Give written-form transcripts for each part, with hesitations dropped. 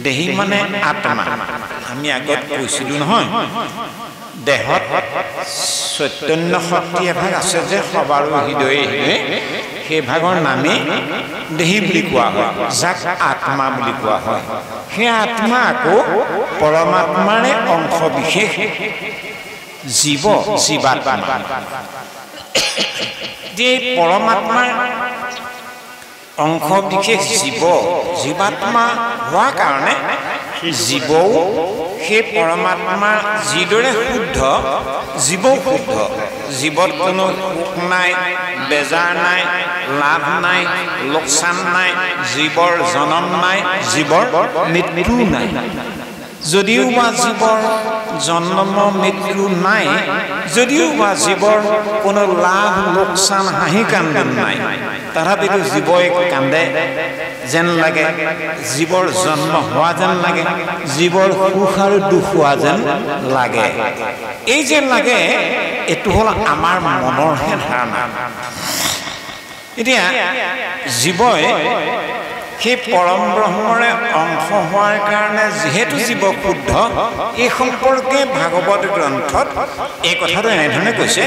দেহি মানে আত্মা আমি আগত কৈছিলো নহয় দেহত চৈতন্য শক্তি এভাগ আছে যে সবাৰো হৃদয়ে সেই ভাগৰ নামে দেহি বুলি কোৱা হয় যাক আত্মা বুলি কোৱা হয় সেই আত্মা আকৌ পৰমাত্মাৰে অংশ বিশেষ জীৱ জীৱাত্মা যে পৰমাত্মাৰ অংশ বিশেষ জীৱ জীৱাত্মা হোৱাৰ কাৰণে জীৱও সেই পৰমাত্মা যিদৰে শুদ্ধ জীৱও শুদ্ধ জীৱত কোনো সুখ নাই বেজাৰ নাই লাভ নাই লোকচান নাই জীৱৰ জনম নাই জীৱৰ মৃত্যু নাই যদিও বা জীৱৰ জন্ম মৃত্যু নাই যদিও বা জীৱৰ কোনো লাভ লোকচান হাঁহি কান্দোন নাই তথাপিতো জীৱই কান্দে যেন লাগে জীৱৰ জন্ম হোৱা যেন লাগে জীৱৰ সুখ আৰু দুখ হোৱা যেন লাগে এই যে লাগে এইটো হ'ল আমাৰ মনৰহে ধাৰণা এতিয়া জীৱই সেই পৰম ব্ৰহ্মৰে অংশ হোৱাৰ কাৰণে যিহেতু জীৱ শুদ্ধ এই সম্পৰ্কে ভাগৱত গ্ৰন্থত এই কথাটো এনেধৰণে কৈছে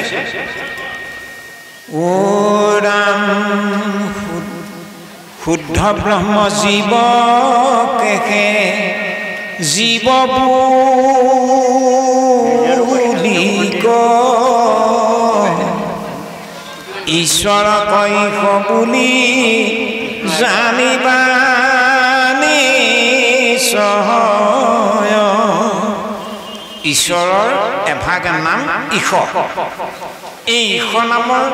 ও ৰাম শুদ্ধ ব্ৰহ্ম জীৱকে জীৱ বুলি কয় ঈশ্বৰ কৈশ বুলি জানিবা নিশ্চয় ঈশ্বৰৰ এভাগ নাম ঈশ এই ঈশ নামৰ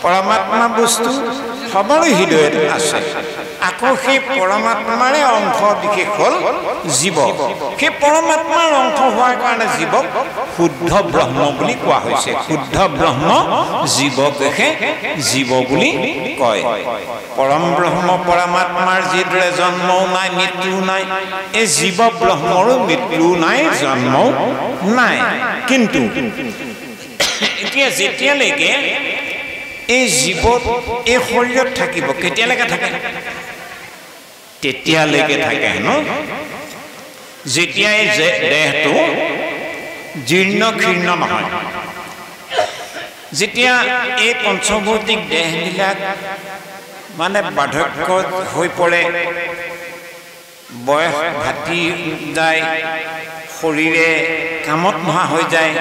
পৰমাত্মা বস্তু সবৰে হৃদয়ত আছে আকৌ সেই পৰমাত্মাৰে অংশ বিশেষ হ'ল জীৱ সেই পৰমাত্মাৰ অংশ হোৱাৰ কাৰণে জীৱক শুদ্ধ ব্ৰহ্ম বুলি কোৱা হৈছে শুদ্ধ ব্ৰহ্ম জীৱকে জীৱ বুলি কয় পৰম ব্ৰহ্ম পৰমাত্মাৰ যিদৰে জন্মও নাই মৃত্যু নাই এই জীৱ ব্ৰহ্মৰো মৃত্যু নাই জন্মও নাই কিন্তু এতিয়া যেতিয়ালৈকে এই জীৱত এই শৰীৰত থাকিব কেতিয়ালৈকে থাকে তেতিয়ালৈকে থাকে ন যেতিয়া এই দেহটো জীৰ্ণ ক্ষীৰ্ণ নহয় যেতিয়া এই পঞ্চভৌতিক দেহবিলাক মানে বাৰ্ধক্য হৈ পৰে বয়স ভাতি যায় শৰীৰে কামত নহা হৈ যায়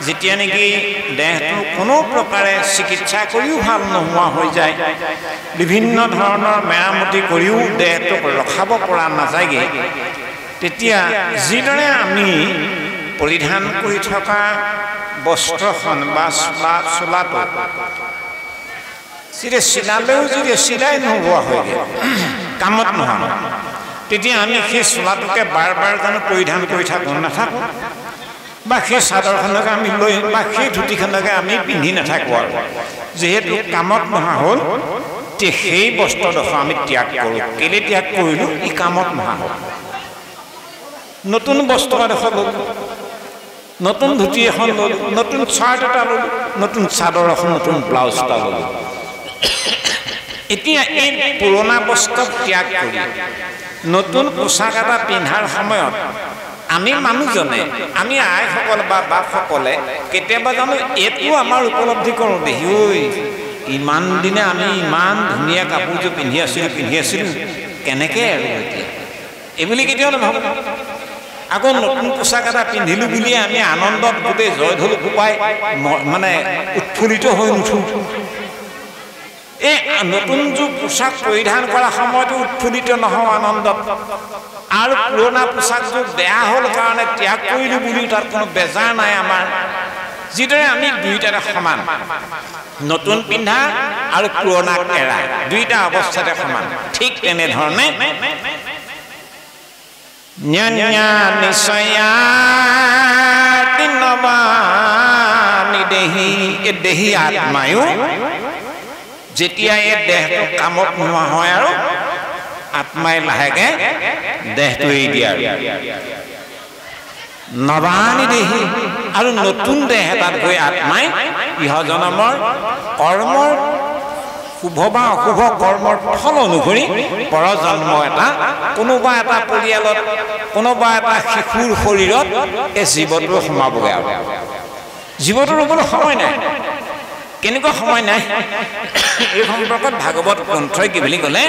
যেতিয়া নেকি দেহটো কোনো প্ৰকাৰে চিকিৎসা কৰিও ভাল নোহোৱা হৈ যায় বিভিন্ন ধৰণৰ মেৰামতি কৰিও দেহটোক ৰখাব পৰা নাযায়গৈ তেতিয়া যিদৰে আমি পৰিধান কৰি থকা বস্ত্ৰখন বা চোলাটো যেতিয়া চিলালেও যদি চিলাই নোহোৱা হয়গৈ কামত নহয় তেতিয়া আমি সেই চোলাটোকে বাৰ বাৰ জানো পৰিধান কৰি থাকোঁ নাথাকোঁ বা সেই চাদৰখনকে আমি লৈ বা সেই ধুতিখনকে আমি পিন্ধি নাথাকোঁ আৰু যিহেতু কামত নহা হ'ল সেই বস্ত্ৰডোখৰ আমি ত্যাগ কৰোঁ কেলৈ ত্যাগ কৰিলোঁ ই কামত নহা হ'ল নতুন বস্ত্ৰ এডোখৰ ল'লোঁ নতুন ধুতি এখন ল'লোঁ নতুন চাৰ্ট এটা ল'লোঁ নতুন চাদৰ এখন নতুন ব্লাউজ এটা ল'লোঁ এতিয়া এই পুৰণা বস্ত্ৰ ত্যাগ কৰি নতুন পোছাক এটা পিন্ধাৰ সময়ত আমি মানুহজনে আমি আইসকল বা বাপসকলে কেতিয়াবা জানো এইটো আমাৰ উপলব্ধি কৰোঁ দেহি ঐ ইমান দিনে আমি ইমান ধুনীয়া কাপোৰযোৰ পিন্ধি আছিলোঁ কেনেকৈ আৰু এতিয়া এইবুলি কেতিয়াও নাভাবোঁ আকৌ নতুন পোছাক এটা পিন্ধিলোঁ বুলিয়ে আমি আনন্দত গোটেই জয়ঢোল কোবাই মানে উৎফুল্লিত হৈ নুঠোঁ এই নতুন যুগ পোছাক পৰিধান কৰা সময়তো উৎফুল্লিত নহওঁ আনন্দত আৰু পুৰণা পোছাকযোৰ বেয়া হ'ল কাৰণে ত্যাগ কৰিলোঁ বুলিও তাত কোনো বেজাৰ নাই আমাৰ যিদৰে আমি দুয়োটাতে সমান নতুন পিন্ধা আৰু পুৰণা এৰা দুয়োটা অৱস্থাতে সমান ঠিক তেনেধৰণে দেহি আত্মায়ো যেতিয়া এই দেহটো কামত নোহোৱা হয় আৰু আত্মাই লাহেকে দেহটো এৰি দিয়ে আৰু নবানি দেহি আৰু নতুন দেহ এটাত গৈ আত্মাই ইহজনমৰ কৰ্মৰ শুভ বা অশুভ কৰ্মৰ ফল অনুসৰি পৰজন্ম এটা কোনোবা এটা পৰিয়ালত কোনোবা এটা শিশুৰ শৰীৰত এই জীৱটো সোমাবগৈ আৰু জীৱটো ৰ'বলৈ সময় নাই কেনেকুৱা সময় নাই এই সম্পৰ্কত ভাগৱত গ্ৰন্থই কি বুলি ক'লে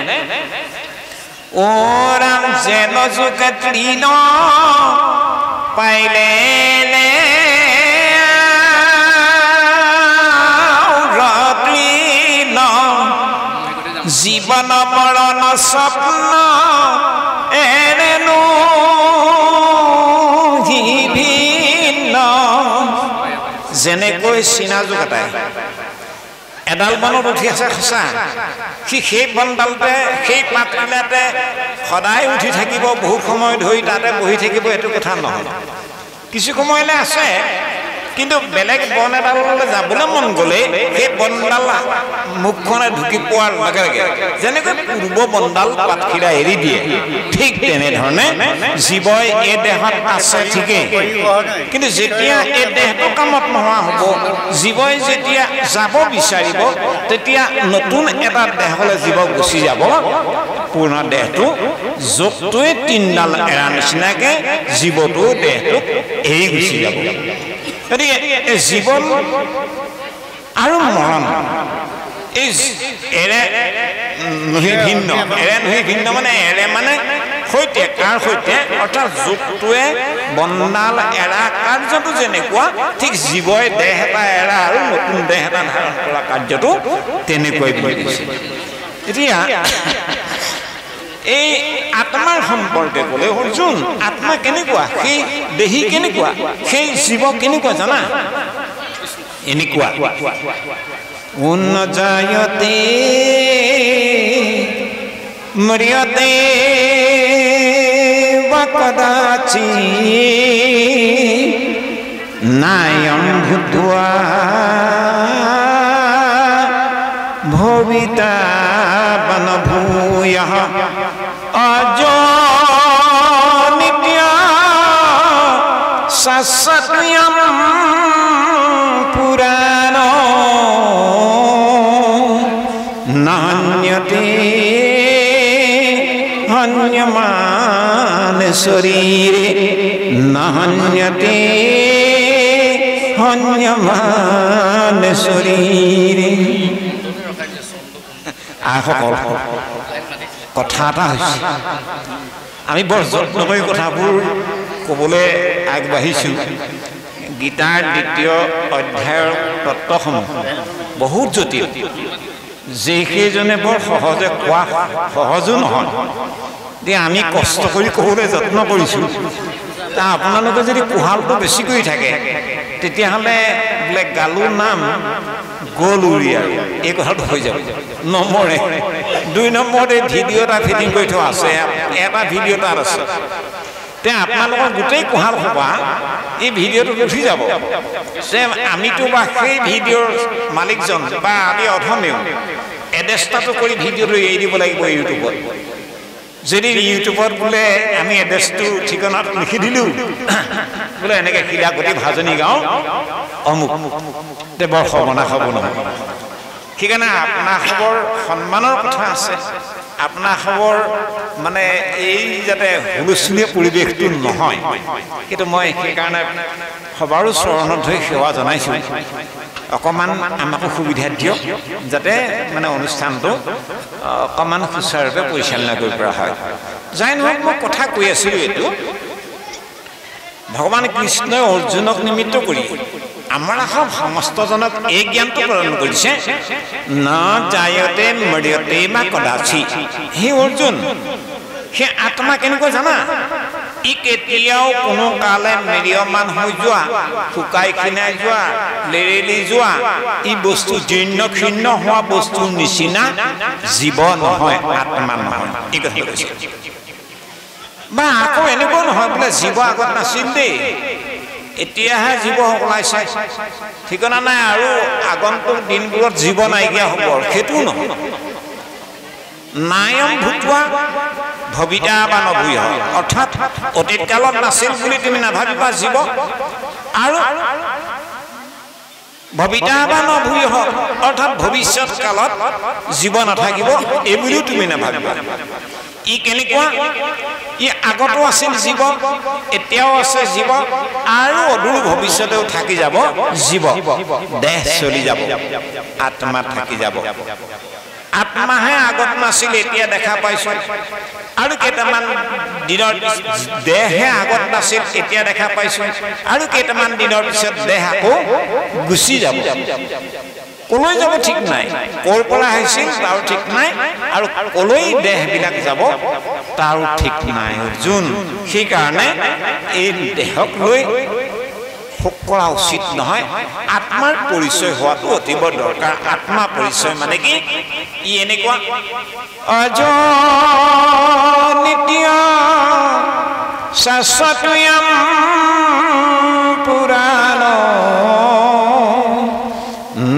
ও ৰাম যেন যোগে তৃণ পাইলে জীবন মৰণ স্বপ্ন এৰেনো ভিন্ন যেনেকৈ চিনাজোক এটাই এডাল বনত উঠি আছে সঁচা সি সেই বনডালতে সেই পাতবিলাতে সদায় উঠি থাকিব বহুত সময় ধৰি তাতে বহি থাকিব এইটো কথা নহয় কিছু সময়লৈ আছে কিন্তু বেলেগ বন এডাললৈ যাবলৈ মন গ'লে সেই বনডাল মুখখনে ঢুকি পোৱাৰ লগে লগে যেনেকৈ পূৰ্ব বনডাল পাতখিলা এৰি দিয়ে ঠিক তেনেধৰণে জীৱই এই দেহত আছে ঠিকেই কিন্তু যেতিয়া এই দেহটো কামত নোহোৱা হ'ব জীৱই যেতিয়া যাব বিচাৰিব তেতিয়া নতুন এটা দেহলৈ জীৱ গুচি যাব পুৰণা দেহটো য'তটোৱে তিনডাল এৰা নিচিনাকৈ জীৱটো দেহটোক এৰি গুচি যাব গতিকে জীৱন আৰু মৰণ এই এৰে নহি ভিন্ন মানে এৰে মানে সৈতে কাৰ সৈতে অৰ্থাৎ যুগটোৱে বনডাল এৰা কাৰ্যটো যেনেকুৱা ঠিক জীৱই দেহ এটা এৰা আৰু নতুন দেহ এটা ধাৰণ কৰা কাৰ্যটো তেনেকুৱাই বুলি কৈছে এতিয়া এই আত্মাৰ সম্পৰ্কে ক'লে অৰ্জুন আত্মা কেনেকুৱা সেই দেহী কেনেকুৱা সেই জীৱ কেনেকুৱা জানা এনেকুৱা উন্নজায়তে মৰিয়তে বা কদাচি নায়ম ভূত্বা ভবিতা বনভূয়ঃ अजो नित्य सत्यम पुराणो नान्यते हन्यमान शरीरे नान्यते हन्यमान शरीरे কথা এটা হৈছে আমি বৰ যত্ন কৰি কথাবোৰ ক'বলৈ আগবাঢ়িছোঁ গীতাৰ দ্বিতীয় অধ্যায়ৰ তত্ত্বসমূহ বহুত জটিল যিকেইজনে বৰ সহজে কোৱা সহজো নহয় যে আমি কষ্ট কৰি ক'বলৈ যত্ন কৰিছোঁ তা আপোনালোকে যদি কোহালটো বেছি কৰি থাকে তেতিয়াহ'লে বোলে গালু নাম গ'ল উৰি আৰু এই কথাটো হৈ যাব নমৰে 2 নম্বৰতে ভিডিঅ' এটা ফিটিং কৰি থোৱা আছে এটা ভিডিঅ' তাত আছে তে আপোনালোকৰ গোটেই কোহাল সোপা এই ভিডিঅ'টো উঠি যাব যে আমিতো বা সেই ভিডিঅ'ৰ মালিকজন বা আমি অধমেও এডেষ্টাটো কৰি ভিডিঅ'টো এৰি দিব লাগিব ইউটিউবত যদি ইউটিউবত বোলে আমি এড্ৰেছটো ঠিকনাত লিখি দিলোঁ বোলে এনেকৈ শিলাগুটি ভাজনী গাঁও অমুক তে বৰ সৰ্বনাশ হ'ব নহয় সেইকাৰণে আপোনাৰ খবৰ সন্মানৰ কথা আছে আপোনাৰ খবৰ মানে এই যাতে হুলস্থুলীয়া পৰিৱেশটো নহয় কিন্তু মই সেইকাৰণে সবাৰো চৰণত ধৰি সেৱা জনাইছোঁ অকণমান আমাকো সুবিধা দিয়ক যাতে মানে অনুষ্ঠানটো অকণমান সুচাৰুৰূপে পৰিচালনা কৰিব পৰা হয় যাই নহওক মই কথা কৈ আছিলোঁ এইটো ভগৱান কৃষ্ণই অৰ্জুনক নিমিত্ত কৰি আমাৰ সমস্তজনক এই জ্ঞানটো প্ৰদান কৰিছে ন জায়তে মৰিয়তে বা কদাচি হে অৰ্জুন সেই আত্মা কেনেকুৱা জানা ই কেতিয়াও কোনো কালে মেৰিয়মান হৈ যোৱা শুকাই খিনাই যোৱা লেৰেলি যোৱা ই বস্তু জীৰ্ণ ক্ষীণ হোৱা বস্তুৰ নিচিনা জীৱ নহয় আত্মা নহয় এই কথা কৈছে বা আকৌ এনেকুৱা নহয় বোলে জীৱ আগত নাছিল দেই এতিয়াহে জীৱ ওলাইছে ঠিকনা নাই আৰু আগন্তুক দিনবোৰত জীৱ নাইকিয়া হ'ব সেইটো নহয় নায়ম ভূত্বা ভবিতা বা নভূয়ঃ অৰ্থাৎ অতীত কালত নাছিল বুলি তুমি নাভাবিবা জীৱ আৰু ভবিতা বা নভূয় অৰ্থাৎ ভৱিষ্যৎ কালত জীৱ নাথাকিব এই বুলিও তুমি নাভাবিবা ই কেনেকুৱা ই আগতো আছিল জীৱ এতিয়াও আছে জীৱ আৰু অদূৰ ভৱিষ্যতেও থাকি যাব জীৱ দেহ চলি যাব আত্মা থাকি যাব আত্মাহে আগত নাছিল এতিয়া দেখা পাইছো আৰু কেইটামান দিনৰ দেহে আগত নাছিল এতিয়া দেখা পাইছো আৰু কেইটামান দিনৰ পিছত দেহ আকৌ গুচি যাব কলৈ যাব ঠিক নাই কৰ পৰা আহিছিল তাৰ ঠিক নাই আৰু কলৈ দেহবিলাক যাব তাৰ ঠিক নাই অৰ্জুন সেই কাৰণে এই দেহক লৈ শোক কৰা উচিত নহয় আত্মাৰ পৰিচয় হোৱাটো অতিব দৰকাৰ আত্মা পৰিচয় মানে কি ই এনেকুৱা অজনিত্য শাশ্বতয়ম পুৰাণ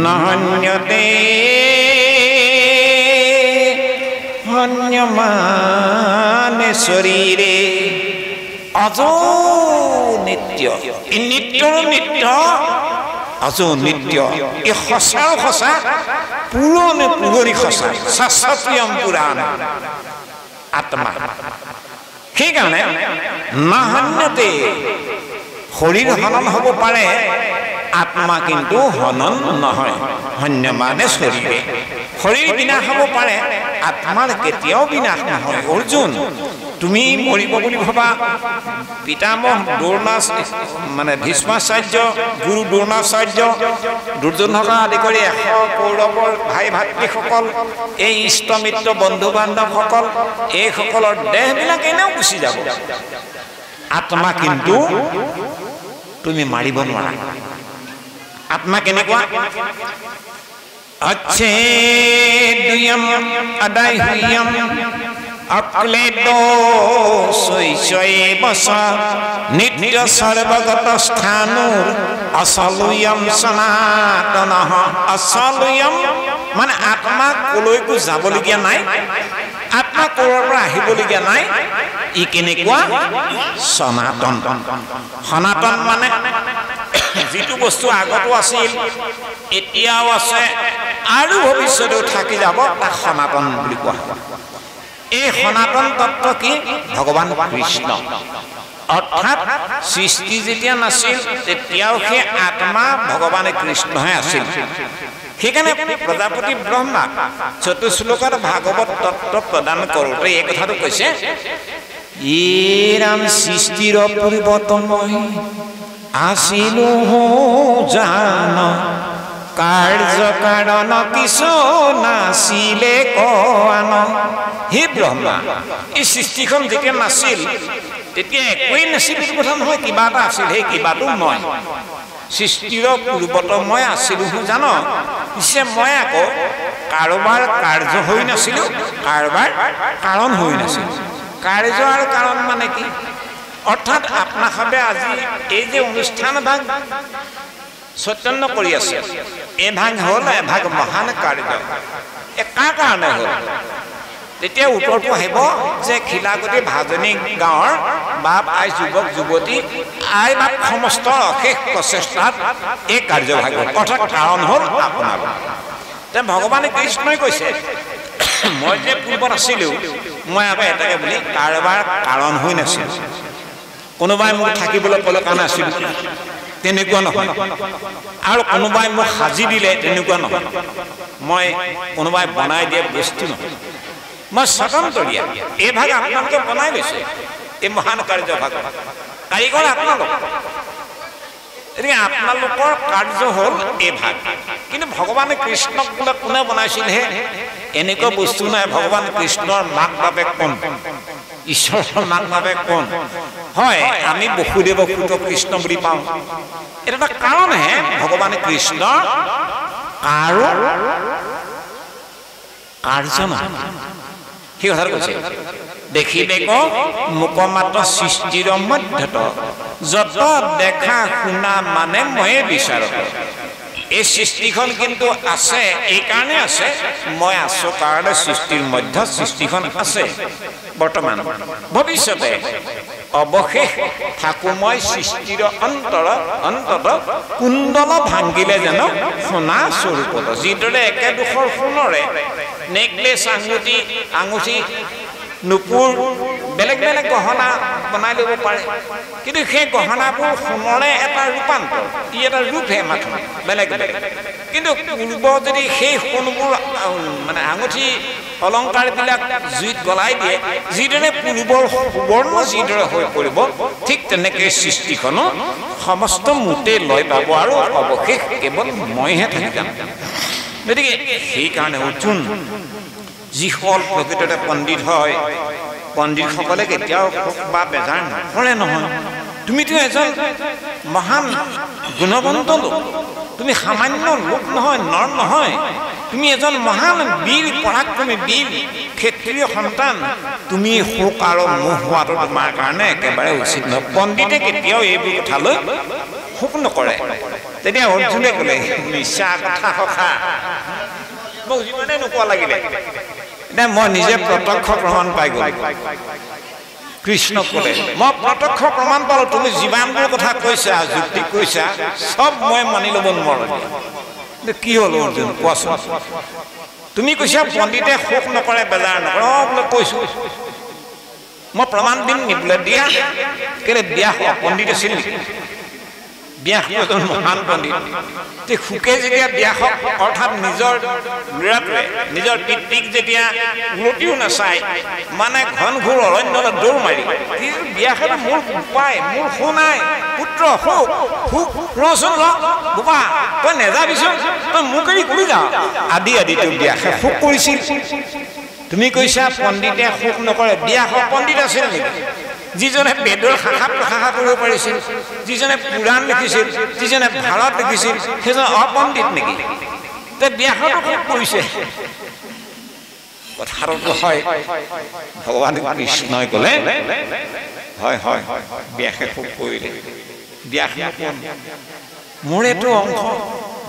নহন্যতে হন্যমানে শৰীৰে অজো নিত্য ই নিত্যৰ নিত্য অজো নিত্য এই সঁচাও সঁচা পুৰণি পুৰণি সঁচা শাশ্বতয়ম পুৰাণ আত্মা সেইকাৰণে নহন্যতে শৰীৰ হনন হ'ব পাৰে আত্মা কিন্তু হনন নহয় হন্য মানে শৰীৰে শৰীৰ বিনাশ হ'ব পাৰে আত্মাৰ কেতিয়াও বিনাশ নহয় অৰ্জুন তুমি মৰিব বুলি ভাবা পিতামহ দ্ৰোণাচ মানে ভীষ্মাচাৰ্য গুৰু দ্ৰোণাচাৰ্য দুৰ্যোধনক আদি কৰি 100 কৌৰৱৰ ভাই ভাতৃসকল এই ইষ্টমিত্ৰ বন্ধু বান্ধৱসকল এইসকলৰ দেহবিলাক এনেও গুচি যাব আত্মা কিন্তু তুমি মাৰিব নোৱাৰা আত্মা কেনেকুৱা অচ্ছেদ্যম অদাহ্যম অক্লেদো শৈশৈবস নিত্য সর্বগত স্থানুর অসলুয়ম সনাতনঃ অসলুয়ম মানে আত্মা কলৈকো যাবলগীয়া নাই আত্মা ক'ৰ পৰা আহিবলগীয়া নাই ই কেনেকুৱা সনাতন সনাতন মানে যিটো বস্তু আগতো আছিল এতিয়াও আছে আৰু ভৱিষ্যতেও থাকি যাব তাক সনাতন বুলি কোৱা হয় এই সনাতন তত্ত্ব কি ভগৱান কৃষ্ণ অৰ্থাৎ সৃষ্টি যেতিয়া নাছিল তেতিয়াও সেই আত্মা ভগৱান কৃষ্ণহে আছিল সেইকাৰণে প্ৰজাপতি ব্ৰহ্মা চতুশ্লোকত ভাগৱত তত্ত্ব প্ৰদান কৰোঁতে এই কথাটো কৈছে ই ৰাম সৃষ্টিৰ পূৰ্বতমই আছিলো জান কাৰ্য কাৰণ কিছু নাছিলে কোৱান হে ব্ৰহ্মা এই সৃষ্টিখন যেতিয়া নাছিল তেতিয়া একোৱেই নাছিল এইটো কথা নহয় কিবা এটা আছিল সেই কিবাটো মই সৃষ্টিৰ পূৰ্বত মই আছিলো জান পিছে মই আকৌ কাৰোবাৰ কাৰ্য হৈ নাছিলো কাৰোবাৰ কাৰণ হৈ নাছিল কাৰ্য আৰু কাৰণ মানে কি অৰ্থাৎ আপোনাসবে আজি এই যে অনুষ্ঠান ভাগ চৈতন্য কৰি আছে এই ভাগ হ'ল এভাগ মহান কাৰ্য কাৰ কাৰণে হ'ল তেতিয়া উত্তৰটো আহিব যে খিলাগুটি ভাজনী গাঁৱৰ বাপ আই যুৱক যুৱতী আই বাপ সমস্ত অশেষ প্ৰচেষ্টাত এই কাৰ্যভাগ হ'ল অৰ্থাৎ কাৰণ হ'ল আপোনাৰ ভগৱানে কৃষ্ণই কৈছে মই যে পূৰ্বত আছিলো মই আকৌ এটাকে বুলি কাৰোবাৰ কাৰণ হৈ নাছিল কোনোবাই মোক থাকিবলৈ ক'লে কাৰণে আছিল তেনেকুৱা নহয় আৰু কোনোবাই মোক সাজি দিলে তেনেকুৱা নহয় মই কোনোবাই বনাই দিয়া বস্তু নহয় মই স্বতন্ত্ৰীয়া এই ভাগ আপোনালোকে বনাই লৈছে এই মহান কাৰ্যভাগ কাৰিকৰ আপোনালোক এতিয়া আপোনালোকৰ কাৰ্য হ'ল এই ভাগ কিন্তু ভগৱানে কৃষ্ণক বোলে কোনে বনাইছিলহে এনেকুৱা বস্তু নাই ভগৱান কৃষ্ণৰ মাক বাপেক কোন ঈশ্বৰৰ মাক বাপেক কোন হয় আমি বসুদেৱক পুত্ৰ কৃষ্ণ বুলি পাওঁ এটা এটা কাৰণহে ভগৱান কৃষ্ণ আৰু কাৰ্য নহয় সেই কথাটো কৈছে দেখিলে মোক মাত্ৰ সৃষ্টিৰ মধ্যত যত দেখা শুনা মানে ময়ে বিচাৰত এই সৃষ্টিখন কিন্তু আছে এই কাৰণে আছে মই আছো কাৰণে সৃষ্টিৰ মধ্য সৃষ্টিখন আছে বৰ্তমান ভৱিষ্যতে অৱশেষ ঠাকুময় সৃষ্টিৰ অন্তত কুণ্ডল ভাঙিলে যেন সোণা স্বৰূপত যিদৰে একেডোখৰ সোণৰে নেকলেছ আঙুঠি নুপুৰ বেলেগ বেলেগ গহনা বনাই ল'ব পাৰে কিন্তু সেই গহনাবোৰ সোণৰে এটা ৰূপান্তৰ ই এটা ৰূপহে মাথো বেলেগ বেলেগ কিন্তু পূৰ্ব যদি সেই সোণবোৰ মানে আঙুঠি অলংকাৰবিলাক জুইত গলাই দিয়ে যিদৰে পূৰ্বৰ সুবৰ্ণ যিদৰে হৈ পৰিব ঠিক তেনেকৈ সৃষ্টিখনো সমস্ত মোতে লয় পাব আৰু অৱশেষ কেৱল মইহে থাকি যাম গতিকে সেইকাৰণে অৰ্জুন যিসকল প্ৰকৃততে পণ্ডিত হয় পণ্ডিতসকলে কেতিয়াও বা বেজাৰ নকৰে নহয় তুমিতো এজন মহান গুণৱন্ত লোক তুমি সামান্য লোক নহয় নৰ নহয় তুমি এজন মহান বীৰ পৰাক্ৰমী বীৰ ক্ষত্ৰিয় সন্তান তুমি শোক আৰু মোহ হোৱাটো তোমাৰ কাৰণে একেবাৰে উচিত নহয় পণ্ডিতে কেতিয়াও এইবোৰ কথালৈ শোক নকৰে তেতিয়া অৰ্জুনে ক'লে মিছা কথা সখা মোক যিমানে নোকোৱা লাগিলে এতিয়া মই নিজে প্ৰত্যক্ষ প্ৰমাণ পাই গ'লো কৃষ্ণ ক'লে মই প্ৰত্যক্ষ প্ৰমাণ পালোঁ তুমি যিমানবোৰ কথা কৈছা যুক্তি কৈছা চব মই মানি ল'ব নোৱাৰোঁ কি হ'ল অৰ্জুন কোৱাচোন তুমি কৈছা পণ্ডিতে শোক নকৰে বেজাৰ নকৰে বোলে কৈছোঁ মই প্ৰমাণ দিম নি বোলে দিয়া কেলে ব্যাস পণ্ডিত আছিল নেকি ব্যাস এজন মহান পণ্ডিত যে সুকে যেতিয়া ব্যাসক অৰ্থাৎ নিজৰ ল'ৰাটোৱে নিজৰ পিতৃক যেতিয়া উলটিও নাচায় মানে ঘন ঘোৰ অৰণ্যলৈ দৌৰ মাৰি ব্যাসে মোৰ উপায় মোৰ শো নাই পুত্ৰ শোক ৰচোন বোপা তই নেযাবিচোন তই মোক এৰি ঘূৰি যা আদি তেওঁ ব্যাসে শোক কৰিছিল তুমি কৈছা পণ্ডিতে শোক নকৰে ব্যাস পণ্ডিত আছিল নেকি যিজনে বেদৰ শাখা প্ৰশাখা কৰিব পাৰিছিল যিজনে পুৰাণ লিখিছিল যিজনে ভাৰত লিখিছিল সেইজন অপণ্ডিত নেকি তে ব্যাসতো শোক কৰিছে কথাটো হয় ভগৱান কৃষ্ণই ক'লে হয় হয় ব্যাসে শোক কৰিলে ব্যাস মোৰেতো অংশ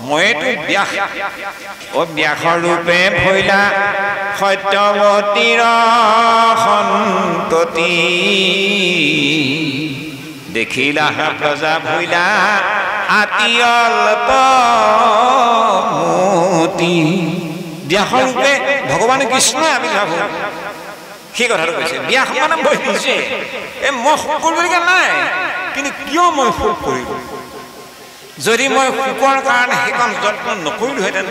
মইতো ব্যাস ব্যাসৰ ৰূপে ভৈলা সত্যৱতীৰ সন্ততি দেখিলা প্ৰজা ভৈলা আতি অল্প মতি ব্যাসৰ ৰূপে ভগৱান কৃষ্ণই আমি ভাবোঁ সেই কথাটো কৈছে ব্যাস মানে মই নিজে মই শোক কৰিবলগীয়া নাই কিন্তু কিয় মই শোক কৰিব যদি মই শোকৰ কাৰণে সেইখন যত্ন নকৰিলোহেঁতেন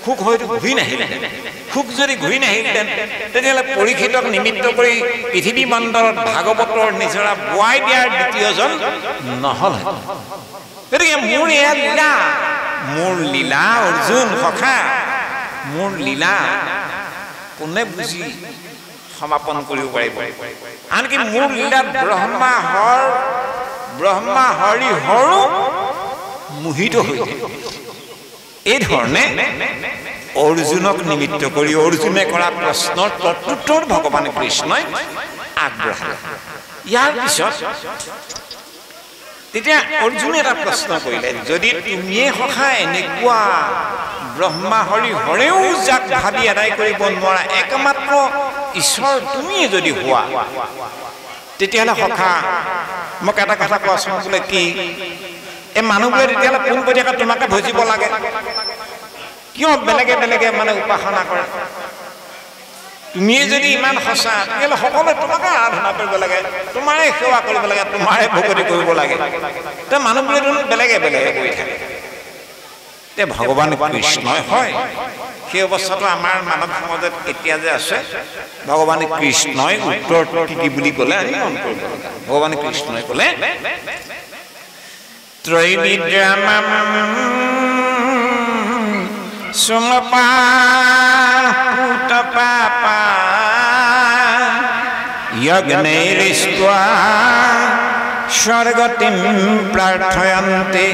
সুখ হয়তো ঘূৰি নাহিলেহেঁতেন সুখ যদি ঘূৰি নাহিলহেঁতেন তেতিয়াহ'লে পৰীক্ষিতক নিমিত্ত কৰি পৃথিৱী মণ্ডলত ভাগৱতৰ নিজৰা বোৱাই দিয়াৰ দ্বিতীয়জন নহ'লহেঁতেন গতিকে মোৰ এয়া লীলা মোৰ লীলা অৰ্জুন সখা মোৰ লীলা কোনে বুজি সমাপন কৰিব পাৰিব আনকি মোৰ লীলাত ব্ৰহ্মা হৰি হৰো মোহিত হৈ এই ধৰণে অৰ্জুনক নিমিত্ত কৰি অৰ্জুনে কৰা প্ৰশ্নৰ প্ৰত্যুত্তৰ ভগৱান কৃষ্ণই আগবঢ়ালে ইয়াৰ পিছত তেতিয়া অৰ্জুনে এটা প্ৰশ্ন কৰিলে যদি তুমিয়ে সখা এনেকুৱা ব্ৰহ্মা হৰি হৰেও যাক ভাবি আদায় কৰিব নোৱাৰা একমাত্ৰ ঈশ্বৰ তুমিয়ে যদি হোৱা তেতিয়াহ'লে সখা মোক এটা কথা কোৱাচোন বোলে কি এই মানুহবোৰে তেতিয়াহ'লে পোনপটীয়াকৈ তোমাকে ভজিব লাগে কিয় বেলেগে বেলেগে মানে উপাসনা কৰে তুমিয়ে যদি ইমান সঁচা তেতিয়াহ'লে সকলোৱে তোমাকে আৰাধনা কৰিব লাগে তোমাৰে সেৱা কৰিব লাগে তোমাৰে ভকতি কৰিব লাগে তে মানুহবোৰে বেলেগে বেলেগে কৰি থাকে তে ভগৱান কৃষ্ণই হয় সেই অৱস্থাটো আমাৰ মানৱ সমাজত এতিয়া যে আছে ভগৱান কৃষ্ণই উত্তৰটো কি বুলি ক'লে আমি মন কৰিব লাগে ভগৱান কৃষ্ণই ক'লে ত্ৰৈবিদ্যামাম সুমপা পুতপাপা যজ্ঞৈৰিষ্টা স্বৰ্গতিম প্ৰাৰ্থয়ন্তে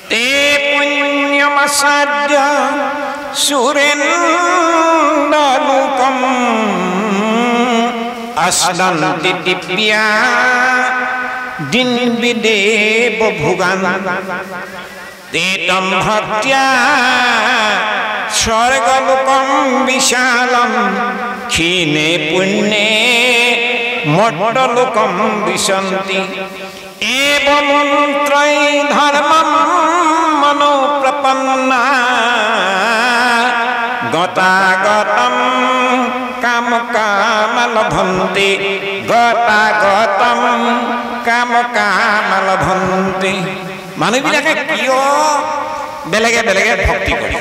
তে পুণ্যমাসাদ্য সুৰেন্দ্ৰলোকম আসদন্তি দিব্যা দিন বিদেব ভোগান তেতম ভক্ত্যা স্বৰ্গলোকম বিশালম ক্ষীণে পুণ্যে মৰ্তলোকম বিশন্তি এবমন্ত্रै ধৰ্মম মনো প্ৰপন্না গতাগতম কাম কামলভন্তি গতাগতম কাম কামলভন্তি। মানুহবিলাকে কিয় বেলেগে বেলেগে ভক্তি কৰে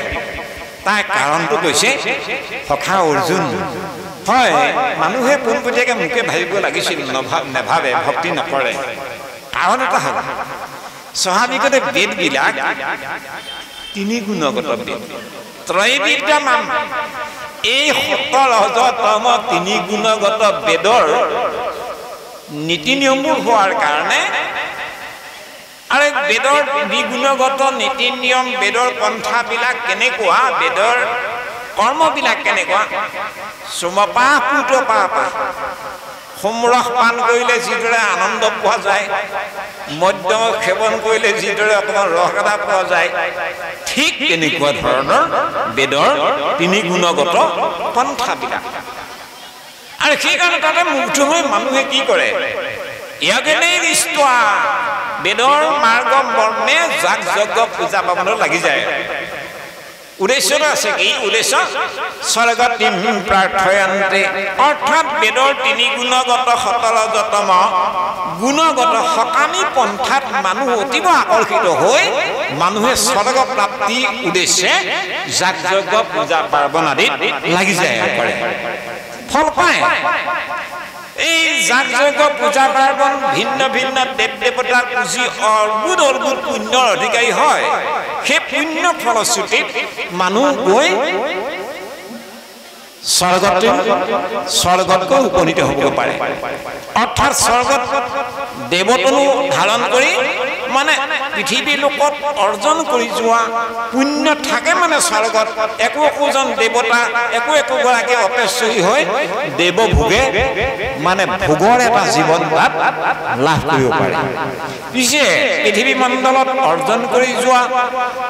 তাৰ কাৰণটো কৈছে সখা অৰ্জুন। হয়, মানুহে পোনপটীয়াকৈ মোকে ভাবিব লাগিছিল, নেভাবে, ভক্তি নকৰে। কাৰণ এটা হ'ল স্বাভাৱিকতে বেদবিলাক তিনি গুণগত বেদ, ত্ৰৈবিদ্যমান। এই 17তম তিনি গুণগত বেদৰ নীতি নিয়মবোৰ হোৱাৰ কাৰণে আৰু বেদৰ দ্বিগুণগত নীতি নিয়ম, বেদৰ পন্থাবিলাক কেনেকুৱা, বেদৰ কৰ্মবিলাক কেনেকুৱা, চুমপাহ পুতপাহ, সোমৰস পান কৰিলে যিদৰে আনন্দ পোৱা যায়, মদ্য সেৱন কৰিলে যিদৰে অকণমান ৰস এটা পোৱা যায়, ঠিক তেনেকুৱা ধৰণৰ বেদৰ তিনি গুণগত পন্থাবিলাক। আৰু সেইকাৰণে তাতে মুগ্ধ হৈ মানুহে কি কৰে, ইয়াকেনে দৃষ্টোৱা বেদৰ মাৰ্গ মৰ্মে যাগ যজ্ঞ পূজা পাবনত লাগি যায়। উদ্দেশ্যটো আছে কি, উদ্দেশ্য স্বৰ্গতিম প্ৰাৰ্থয়ন্তে, অৰ্থাৎ বেদৰ তিনি গুণগত 17তম গুণগত সকামী পন্থাত মানুহ অতিব আকৰ্ষিত হৈ মানুহে স্বৰ্গ প্ৰাপ্তি উদ্দেশ্যে যাগ যজ্ঞ পূজা পাৰ্বণ আদিত লাগি যায়, ফল পায়। এই যাগ যজ্ঞ পূজা পাৰ্বণ ভিন্ন ভিন্ন দেৱ দেৱতাক পুজি অৰ্বুদ অৰ্বুদ পুণ্যৰ অধিকাৰী হয়। সেই পুণ্য ফলশ্ৰুতিত মানুহ গৈ স্বৰ্গতকৈ উপনীত হ'ব পাৰে। অৰ্থাৎ স্বৰ্গত দেৱতনো ধাৰণ কৰি মানে পৃথিৱীৰ লোকত অৰ্জন কৰি যোৱা পুণ্য থাকে মানে স্বৰ্গত একো একোজন দেৱতা, একো একোগৰাকী অপেশ্বৰী হৈ দেৱভোগে মানে ভোগৰ এটা জীৱন তাত লাভ কৰিব পাৰে। পিছে পৃথিৱী মণ্ডলত অৰ্জন কৰি যোৱা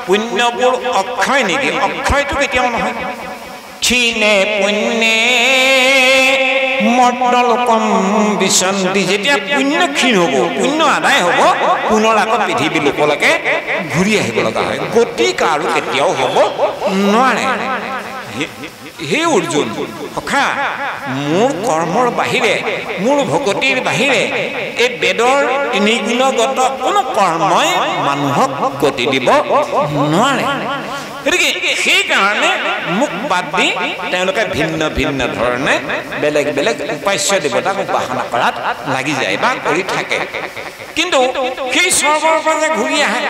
পুণ্যবোৰ অক্ষয় নেকি? অক্ষয়টো কেতিয়াও নহয়। ক্ষীণে পুণ্যে মৰ্তলোকম বিশন্তি। যেতিয়া পুণ্য ক্ষীণ হ'ব, পুণ্য আদায় হ'ব, পুনৰ আকৌ পৃথিৱীৰ লোকলৈকে ঘূৰি আহিব লগা হয়। গতিকে আৰু কেতিয়াও হ'ব নোৱাৰে। হে অৰ্জুন সখা, মোৰ কৰ্মৰ বাহিৰে, মোৰ ভকতিৰ বাহিৰে এই বেদৰ তিনি গুণগত কোনো কৰ্মই মানুহক গতি দিব নোৱাৰে। গতিকে সেইকাৰণে মোক বাদ দি তেওঁলোকে ভিন্ন ভিন্ন ধৰণে বেলেগ বেলেগ উপাস্য দেৱতাক উপাসনা কৰাত লাগি যায় বা কৰি থাকে। কিন্তু সেই স্বৰ্গৰ পৰা যে ঘূৰি আহে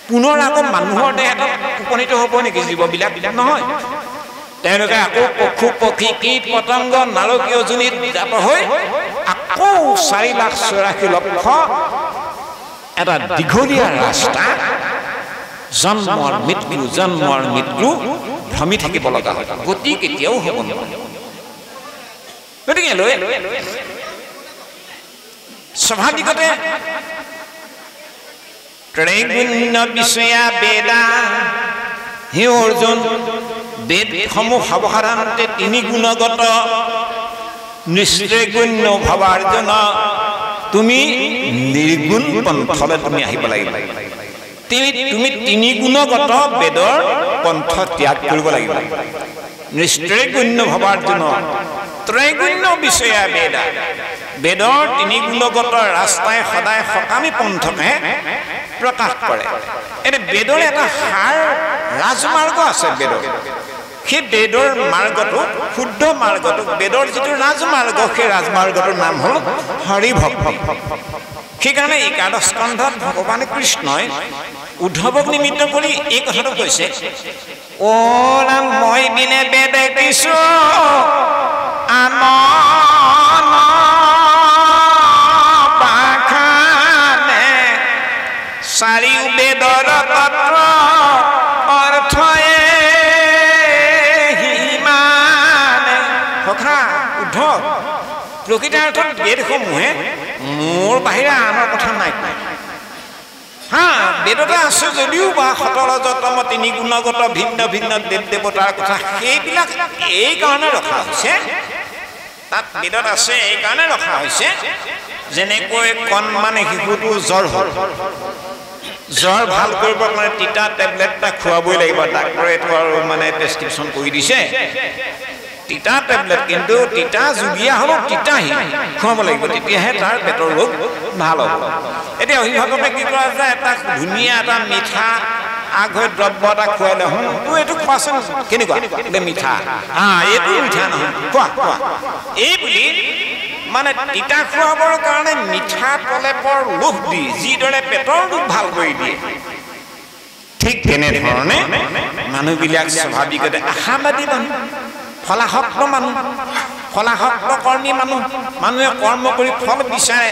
পুনৰ আকৌ মানুহৰ দেহ এটাত উপনীত হ'ব নেকি জীৱবিলাক? নহয়। তেওঁলোকে আকৌ পশু পক্ষী কীট পতংগ নাৰকীয় যোনিত জাত হৈ আকৌ 4,84,00,000 এটা দীঘলীয়া ৰাস্তা জন্মৰ মৃত্যু ভ্ৰমি থাকিব লগা হয়। গতি কেতিয়াও হ'ব নোৱাৰে। গতিকে স্বাভাৱিকতে ত্ৰৈগুণ্য বিষয়া বেদা। হে অৰ্জুন, বেদসমূহ সৰ্বসাধাৰণতে তিনি গুণগত নিশ্চয়গুণ্য ভাৱাৰ্জুন। তুমি নিৰ্গুণ পন্থলৈ তুমি আহিব লাগিব। তুমি তিনি গুণগত বেদৰ পন্থ ত্যাগ কৰিব লাগিব। নিশ্চয়গুণ্য ভাৱাৰ্জুন ত্ৰৈগুণ্য বিষয়া বেদা। বেদৰ তিনি গুণগত ৰাস্তাই সদায় সকামী পন্থকে প্ৰকাশ কৰে। এনে বেদৰ এটা সাৰ ৰাজমাৰ্গ আছে। বেদৰ সেই বেদৰ মাৰ্গটো শুদ্ধ মাৰ্গটো, বেদৰ যিটো ৰাজমাৰ্গ, সেই ৰাজমাৰ্গটোৰ নাম হ'ল হৰি ভক্তি। সেইকাৰণে 11 স্কন্ধত ভগৱান কৃষ্ণই উদ্ধৱক নিমিত্ত কৰি এই কথাটো কৈছে, অ ৰাম মই বিনে বেদে কিছু আমন পাখানে, চাৰিও বেদৰ তত্ত্ব অৰ্থয়ে হিমানে। সখা উদ্ধৱ, প্ৰকৃতাৰ্থত বেদসমূহে মোৰ বাহিৰে আনৰ কথা নাই। হা, বেদতে আছে যদিও বা 17তম তিনি গুণগত ভিন্ন ভিন্ন দেৱ দেৱতাৰ কথা, সেইবিলাক এই কাৰণে ৰখা হৈছে তাত বেদত আছে এইকাৰণে ৰখা হৈছে যেনেকৈ কণমানে শিশুটো জ্বৰ হ'ল জ্বৰ ভাল কৰিবৰ কাৰণে তিতা টেবলেট এটা খুৱাবই লাগিব ডাক্তৰে এইটো আৰু মানে প্ৰেছক্ৰিপশ্যন কৰি দিছে তিতা টেবলেট কিন্তু তিতা জুগীয়া হ'ব তিতাহি খুৱাব লাগিব তেতিয়াহে তাৰ পেটৰ ৰোগ ভাল হ'ব এতিয়া অভিভাৱকে কি কৰা যায় এটা ধুনীয়া এটা মিঠা আগৰ দ্ৰব্য এটা খুৱালে এইটো খোৱাচোন কেনেকুৱা মিঠা এইটো মিঠা নহয় খোৱা খোৱা এই বুলি মানে তিতা খুৱাবৰ কাৰণে মিঠা প্ৰলেপৰ লোভ দি যিদৰে পেটৰ ৰোগ ভাল কৰি দিয়ে ঠিক তেনেধৰণে মানুহবিলাক স্বাভাৱিকতে আশাবাদী মানুহ ফলাসক্ত মানুহ ফলাসক্ত কৰ্মী মানুহে কৰ্ম কৰি ফল বিচাৰে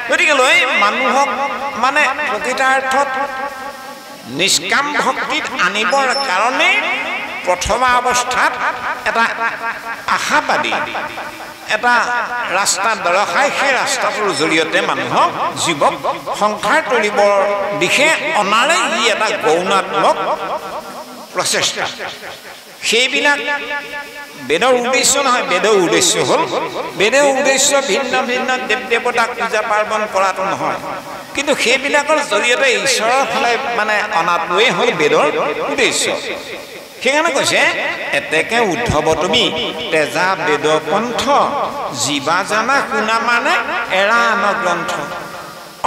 গতিকেলৈ মানুহক মানে প্ৰকৃতাৰ্থত নিষ্কাম ভক্তিত আনিবৰ কাৰণে প্ৰথমা অৱস্থাত এটা আশাবাদী এটা ৰাস্তা দৰ্শাই সেই ৰাস্তাটোৰ জৰিয়তে মানুহক জীৱক সংসাৰ তৰিবৰ দিশে অনাৰে ই এটা গৌণাত্মক প্ৰচেষ্টা সেইবিলাক বেদৰ উদ্দেশ্য নহয় বেদৰ উদ্দেশ্য হ'ল বেদৰ উদ্দেশ্য ভিন্ন ভিন্ন দেৱ দেৱতাক পূজা পাৰ্বণ কৰাটো নহয় কিন্তু সেইবিলাকৰ জৰিয়তে ঈশ্বৰৰ ফালে মানে অনাটোৱেই হ'ল বেদৰ উদ্দেশ্য সেইকাৰণে কৈছে এতেকে উদ্ধৱ তুমি তেজা বেদ পন্থ জীৱা জানা শুনা মানে এৰা আন গ্ৰন্থ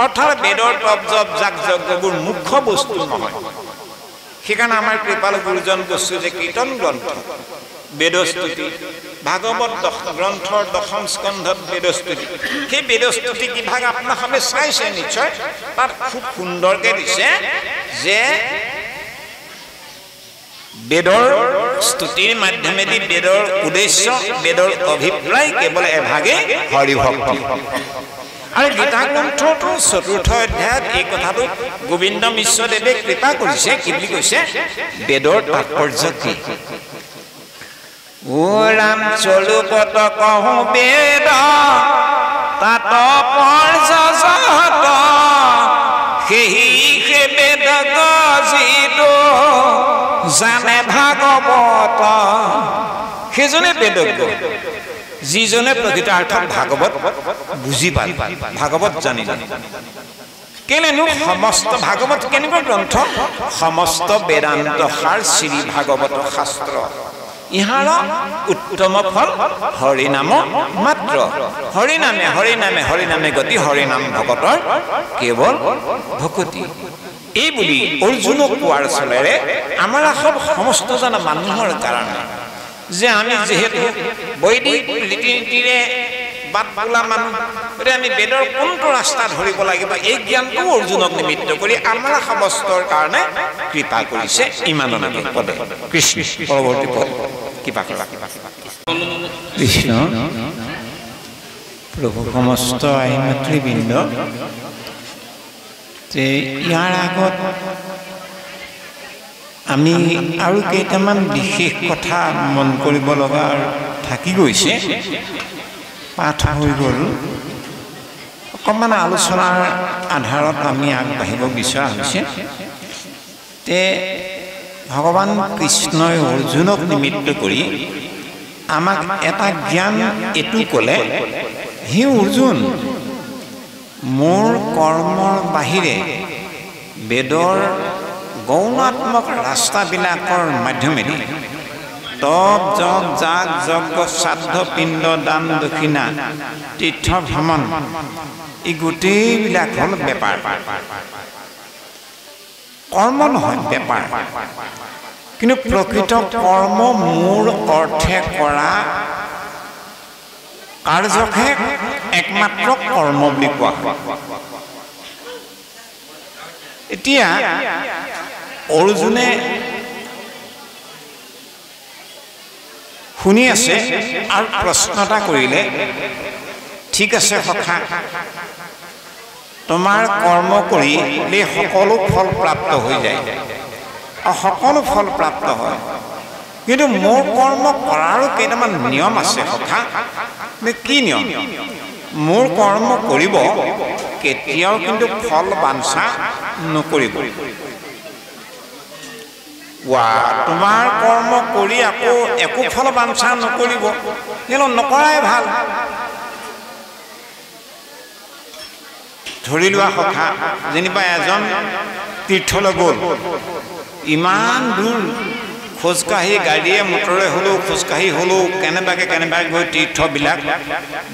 অৰ্থাৎ বেদৰ তপ জপ যাগ যজ্ঞবোৰ মুখ্য বস্তু নহয় সেইকাৰণে আমাৰ কৃপালু গুৰুজন কৈছোঁ যে কীৰ্তন গ্ৰন্থ বেদস্তুতি ভাগৱত গ্ৰন্থৰ দশম স্কন্ধত বেদস্তুতি সেই বেদস্তুতি কিভাগ আপোনালোকে চাইছে নিশ্চয় তাত খুব সুন্দৰকৈ দিছে যে বেদৰ স্তুতিৰ মাধ্যমেদি বেদৰ উদ্দেশ্য বেদৰ অভিপ্ৰায় কেৱল এভাগেই হৰিভক্তি আৰু গীতা গ্ৰন্থটো চতুৰ্থ অধ্যায়ত এই কথাটো গোবিন্দ মিশ্ৰদেৱে কৃপা কৰিছে কি বুলি কৈছে বেদৰ তাৎপৰ্য কি ও ৰাম স্বৰূপত কহো বেদ তাত পৰ্যজত সেহি সে বেদ গজিত জানে ভাগৱত সেইজনে বেদজ্ঞ যিজনে প্ৰকৃতাৰ্থত ভাগৱত বুজি পায় ভাগৱত জানিলে কেলেনো সমস্ত ভাগৱত কেনেকুৱা গ্ৰন্থ সমস্ত বেদান্ত সাৰ শ্ৰী ভাগৱত শাস্ত্ৰ ইহাৰ উত্তম ফল হৰিনাম মাত্ৰ হৰিনামে হৰিনামে হৰিনামে গতি হৰিনাম ভকতৰ কেৱল ভকতি এই বুলি অৰ্জুনক কোৱাৰ চলেৰে আমাৰ সমস্ত জনা মানুহৰ কাৰণে যে আমি যেহেতু বৈদিক ৰীতি নীতিৰে বাট বোলা মানুহ গতিকে আমি বেদৰ কোনটো ৰাস্তা ধৰিব লাগিব এই জ্ঞানটো অৰ্জুনক নিমিত্ত কৰি আমাৰ সমস্তৰ কাৰণে কৃপা কৰিছে ইমানলৈকে পদে কৃষ্ণ পৰৱৰ্তী পদ কৃপা কৰা কৃষ্ণ প্ৰভু সমস্ত আই মাতৃবৃন্দ যে ইয়াৰ আগত আমি আৰু কেইটামান বিশেষ কথা মন কৰিব লগা থাকি গৈছে পাঠ হৈ গ'ল অকণমান আলোচনাৰ আধাৰত আমি আগবাঢ়িব বিচৰা হৈছে তে ভগৱান কৃষ্ণই অৰ্জুনক নিমিত্ত কৰি আমাক এটা জ্ঞান এইটো ক'লে হে অৰ্জুন মোৰ কৰ্মৰ বাহিৰে বেদৰ গৌণাত্মক ৰাস্তাবিলাকৰ মাধ্যমেদি তপ জপ যাগ যজ্ঞ শ্ৰাদ্ধ পিণ্ড দান দক্ষিণা তীৰ্থ ভ্ৰমণ এই গোটেইবিলাক হ'ল বেপাৰ কৰ্ম নহয় বেপাৰ কিন্তু প্ৰকৃত কৰ্ম মোৰ অৰ্থে কৰা কাৰ্যকহে একমাত্ৰ কৰ্ম বুলি কোৱা হয় এতিয়া অৰ্জুনে শুনি আছে আৰু প্ৰশ্ন এটা কৰিলে ঠিক আছে সখা তোমাৰ কৰ্ম কৰি সকলো ফল প্ৰাপ্ত হৈ যায় সকলো ফল প্ৰাপ্ত হয় কিন্তু মোৰ কৰ্ম কৰাৰো কেইটামান নিয়ম আছে সখা কি নিয়ম মোৰ কৰ্ম কৰিব কেতিয়াও কিন্তু ফল বাঞ্ছা নকৰিব তোমাৰ কৰ্ম কৰি আকৌ একো ফল বাঞ্ছা নকৰিব, কিন্তু নকৰাই ভাল। ধৰি লোৱা সখা, যেনিবা এজন তীৰ্থলৈ গ'ল, ইমান দূৰ খোজকাঢ়ি গাড়ীয়ে মটৰে হ'লেও খোজকাঢ়ি হ'লেও কেনেবাকৈ গৈ তীৰ্থবিলাক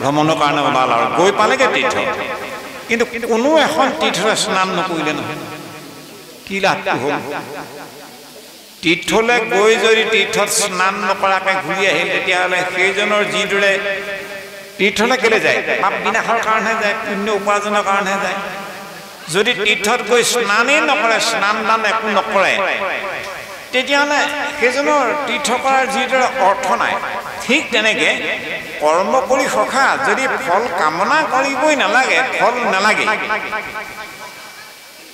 ভ্ৰমণৰ কাৰণে ওলাল আৰু গৈ পালেগৈ তীৰ্থ, কিন্তু কোনো এখন তীৰ্থৰে স্নান নকৰিলে নহয়। কি লাভটো হ'ল? তীৰ্থলৈ গৈ যদি তীৰ্থত স্নান নকৰাকৈ ঘূৰি আহিল, তেতিয়াহ'লে সেইজনৰ যিদৰে তীৰ্থলৈ কেলৈ যায়? পাপ বিনাশৰ কাৰণেহে যায়, পুণ্য উপাৰ্জনৰ কাৰণেহে যায়। যদি তীৰ্থত গৈ স্নানেই নকৰে, স্নান দান একো নকৰে, তেতিয়াহ'লে সেইজনৰ তীৰ্থ কৰাৰ যিদৰে অৰ্থ নাই। ঠিক তেনেকৈ কৰ্ম কৰি সখা যদি ফল কামনা কৰিবই নালাগে, ফল নালাগে,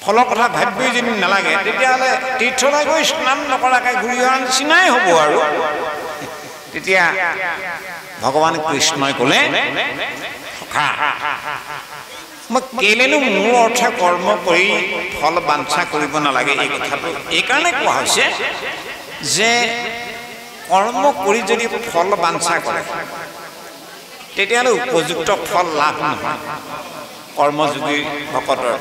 ফলৰ কথা ভাবিবই যদি নালাগে, তেতিয়াহ'লে তীৰ্থলৈ গৈ স্নান নকৰাকৈ ঘূৰি অহাৰ নিচিনাই হ'ব আৰু। তেতিয়া ভগৱান কৃষ্ণই ক'লে, সখা মই কেলেনো মোৰ অৰ্থে কৰ্ম কৰি ফল বাঞ্ছা কৰিব নালাগে, এই কথাটো এইকাৰণে কোৱা হৈছে যে কৰ্ম কৰি যদি ফল বাঞ্ছা কৰে, তেতিয়াহ'লে উপযুক্ত ফল লাভ নহয়। কৰ্মযোগী ভকতৰ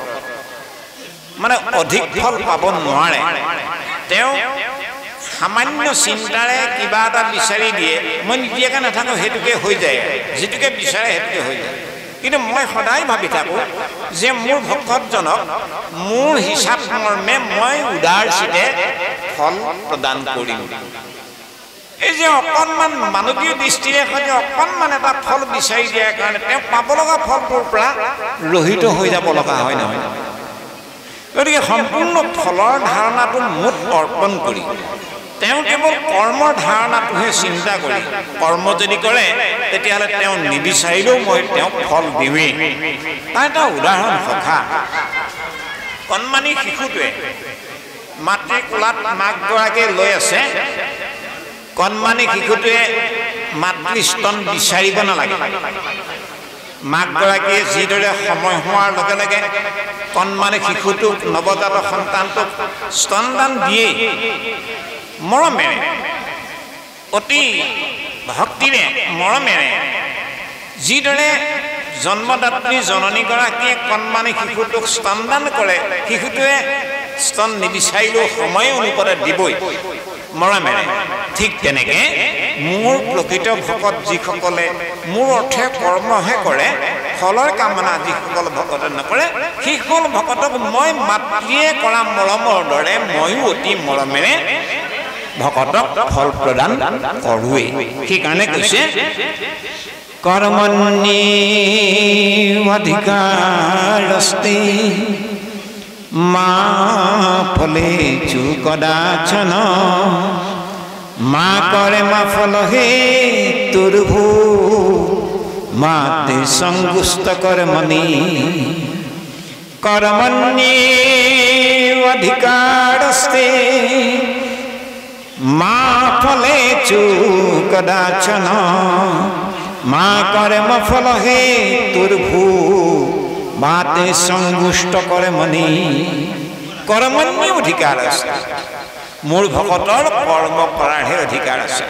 মানে অধিক ফল পাব নোৱাৰে। তেওঁ সামান্য চিন্তাৰে কিবা এটা বিচাৰি দিয়ে, মই নিদিয়াকৈ নাথাকোঁ, সেইটোকে হৈ যায়, যিটোকে বিচাৰে সেইটোকে হৈ যায়। কিন্তু মই সদায় ভাবি থাকোঁ যে মোৰ ভকতজনক মোৰ হিচাপ মৰ্মে মই উদাৰচিতে ফল প্ৰদান কৰিম। এই যে অকণমান মানৱীয় দৃষ্টিৰে সৈতে অকণমান এটা ফল বিচাৰি দিয়াৰ কাৰণে তেওঁ পাব লগা ফলটোৰ পৰা ৰহিত হৈ যাব লগা হয় নহয়। গতিকে সম্পূৰ্ণ ফলৰ ধাৰণাটো মুঠ অৰ্পণ কৰি তেওঁ কেৱল কৰ্মৰ ধাৰণাটোহে চিন্তা কৰি কৰ্ম যদি কৰে, তেতিয়াহ'লে তেওঁ নিবিচাৰিলেও মই তেওঁক ফল দিওঁৱেই। তাৰ এটা উদাহৰণ সখা, কণমানি শিশুটোৱে মাতৃৰ কোলাত মাকগৰাকীয়ে লৈ আছে। কণমানি শিশুটোৱে মাতৃ স্তন বিচাৰিব নালাগে। মাকগৰাকীয়ে যিদৰে সময় হোৱাৰ লগে লগে কণমানি শিশুটোক, নৱজাত সন্তানটোক স্তনদান দিয়েই, মৰমেৰে, অতি ভক্তিৰে, মৰমেৰে যিদৰে জন্মদাত্ৰী জননীগৰাকীয়ে কণমানি শিশুটোক স্তনদান কৰে, শিশুটোৱে স্তন নিবিচাৰিলেও সময় অনুপাতে দিবই মৰমেৰে। ঠিক তেনেকৈ মোৰ প্ৰকৃত ভকত যিসকলে মোৰ অৰ্থে কৰ্মহে কৰে, ফলৰ কামনা যিসকল ভকতে নকৰে, সেইসকল ভকতক মই মাতৃয়ে কৰা মৰমৰ দৰে ময়ো অতি মৰমেৰে ভকতক ফল প্ৰদান কৰোৱেই। সেইকাৰণে কৈছে, কৰ্মণ্যেৱাধিকাৰস্তে মা ফলেষু কদাচন মা কৰে মা ফল হেতুৰ্ভূ মাতে সংগুষ্ট কৰ্মণি। কৰ্মণ্যেৱাধিকাৰস্তে মা ফলেষু কদাচন মা কৰ্ম ফল হেতুৰ্ভূ মাতে সংগুষ্ট কৰ্মণি। কৰ্মণ্য অধিকাৰ আছে, মোৰ ভকতৰ কৰ্ম কৰাৰহে অধিকাৰ আছে,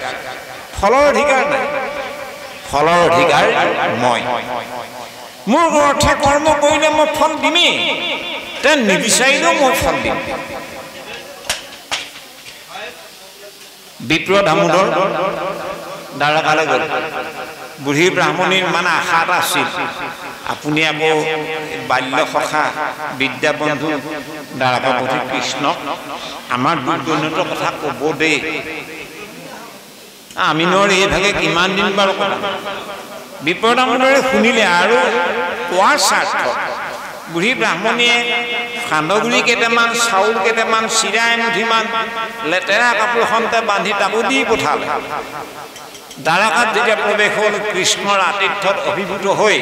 ফলৰ অধিকাৰ নাই। ফলৰ অধিকাৰ মই, মোৰ অৰ্থে কৰ্ম কৰিলে মই ফল দিমেই, তেওঁ নিবিচাৰিলেও মই ফল দিম। বিপ্ৰ দামোদৰ দ্বাৰকালৈ গ'ল, বুঢ়ী ব্ৰাহ্মণীৰ মানে আশা এটা আছিল, আপুনি আকৌ বাল্য সখা বিদ্যাবন্ধু দ্বাৰকাপতি কৃষ্ণক আমাৰ দুৰ্দৈন্যতাৰ কথা ক'ব দেই, আমি নোৱাৰো এইভাগে কিমান দিন বাৰু কথা। বিপ্ৰ দামোদৰে শুনিলে আৰু কোৱাৰ স্বাৰ্থ বুঢ়ী ব্ৰাহ্মণীয়ে সান্দহগুৰি কেইটামান, চাউল কেইটামান, চিৰা এমুঠিমান লেতেৰা কাপোৰখনতে বান্ধি তাকো দি পঠালে। দ্বাৰকাত যেতিয়া প্ৰৱেশ হ'ল, কৃষ্ণৰ আতিথ্যত অভিভূত হৈ